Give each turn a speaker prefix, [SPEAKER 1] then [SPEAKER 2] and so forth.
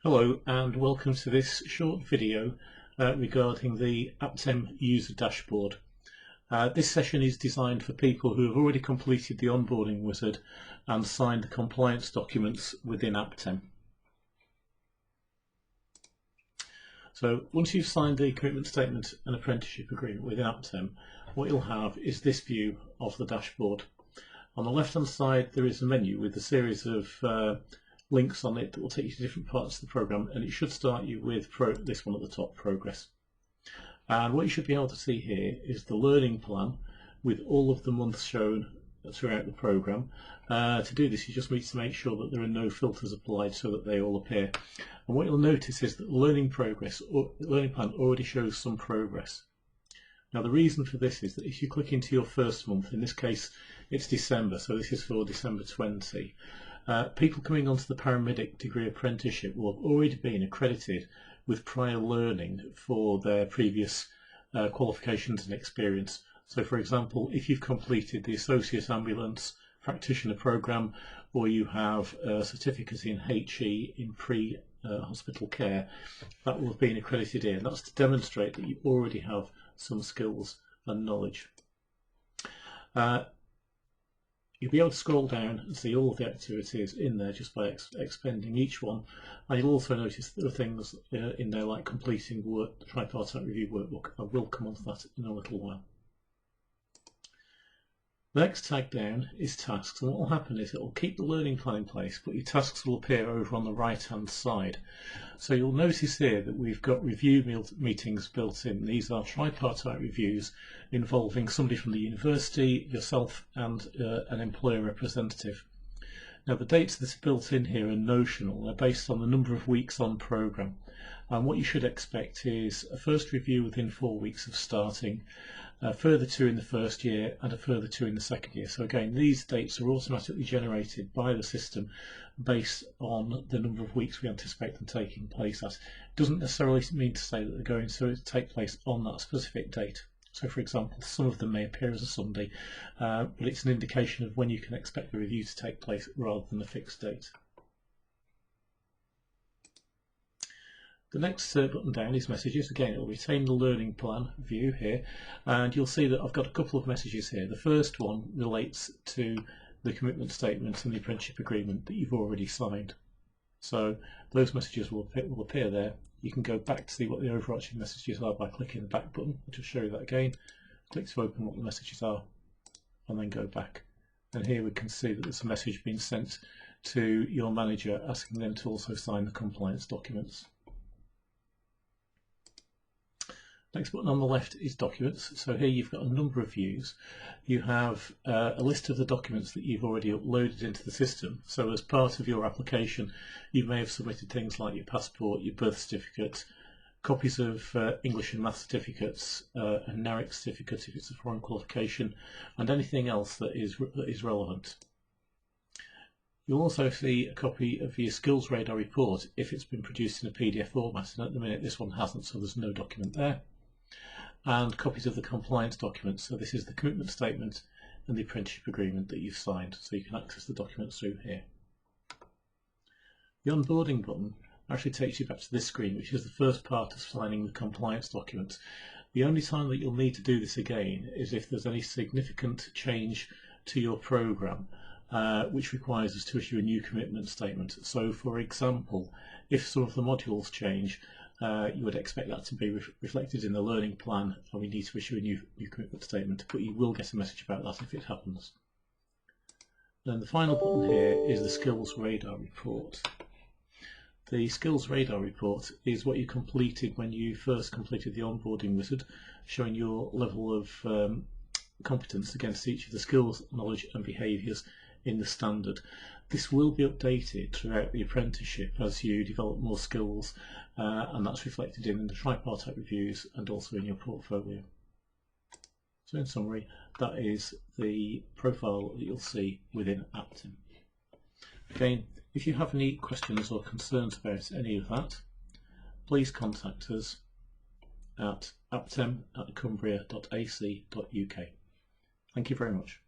[SPEAKER 1] Hello and welcome to this short video regarding the APTEM user dashboard. This session is designed for people who have already completed the onboarding wizard and signed the compliance documents within APTEM. So once you've signed the commitment statement and apprenticeship agreement within APTEM, what you'll have is this view of the dashboard. On the left hand side there is a menu with a series of links on it that will take you to different parts of the program, and it should start you with this one at the top, progress. And what you should be able to see here is the learning plan with all of the months shown throughout the program. To do this, you just need to make sure that there are no filters applied so that they all appear. And what you'll notice is that the learning plan already shows some progress. Now the reason for this is that if you click into your first month, in this case it's December, so this is for December 20, people coming onto the paramedic degree apprenticeship will have already been accredited with prior learning for their previous qualifications and experience. So for example, if you've completed the Associate Ambulance Practitioner Programme, or you have a certificate in HE in pre-hospital care, that will have been accredited in. That's to demonstrate that you already have some skills and knowledge. You'll be able to scroll down and see all of the activities in there just by expanding each one, and you'll also notice there are things in there like completing work, the tripartite review workbook. I will come on to that in a little while. The next tag down is tasks, and what will happen is it will keep the learning plan in place, but your tasks will appear over on the right hand side. So you'll notice here that we've got review meetings built in. These are tripartite reviews involving somebody from the university, yourself and an employer representative. Now the dates that are built in here are notional. They're based on the number of weeks on programme, and what you should expect is a first review within 4 weeks of starting, a further 2 in the first year and a further 2 in the second year. So again, these dates are automatically generated by the system based on the number of weeks we anticipate them taking place at. It doesn't necessarily mean to say that they're going to take place on that specific date. So for example, some of them may appear as a Sunday, but it's an indication of when you can expect the review to take place rather than a fixed date. The next button down is messages. Again, it will retain the learning plan view here, and you'll see that I've got a couple of messages here. The first one relates to the commitment statement and the apprenticeship agreement that you've already signed. So those messages will appear there. You can go back to see what the overarching messages are by clicking the back button. I'll just show you that again. Click to open what the messages are and then go back. And here we can see that there's a message being sent to your manager asking them to also sign the compliance documents. Next button on the left is documents. So here you've got a number of views. You have a list of the documents that you've already uploaded into the system. So as part of your application, you may have submitted things like your passport, your birth certificate, copies of English and math certificates, a NARIC certificate if it's a foreign qualification, and anything else that is relevant. You'll also see a copy of your skills radar report if it's been produced in a PDF format, and at the minute this one hasn't, so there's no document there. And copies of the compliance documents. So this is the commitment statement and the apprenticeship agreement that you've signed, so you can access the documents through here. The onboarding button actually takes you back to this screen, which is the first part of signing the compliance documents. The only time that you'll need to do this again is if there's any significant change to your program, which requires us to issue a new commitment statement. So for example, if some of the modules change, you would expect that to be reflected in the learning plan, and we need to issue a new commitment statement, but you will get a message about that if it happens. Then the final button here is the skills radar report. The skills radar report is what you completed when you first completed the onboarding wizard, showing your level of competence against each of the skills, knowledge and behaviours in the standard. This will be updated throughout the apprenticeship as you develop more skills, and that's reflected in the tripartite reviews and also in your portfolio. So in summary, that is the profile that you'll see within APTEM. Again, if you have any questions or concerns about any of that, please contact us at aptem@cumbria.ac.uk. Thank you very much.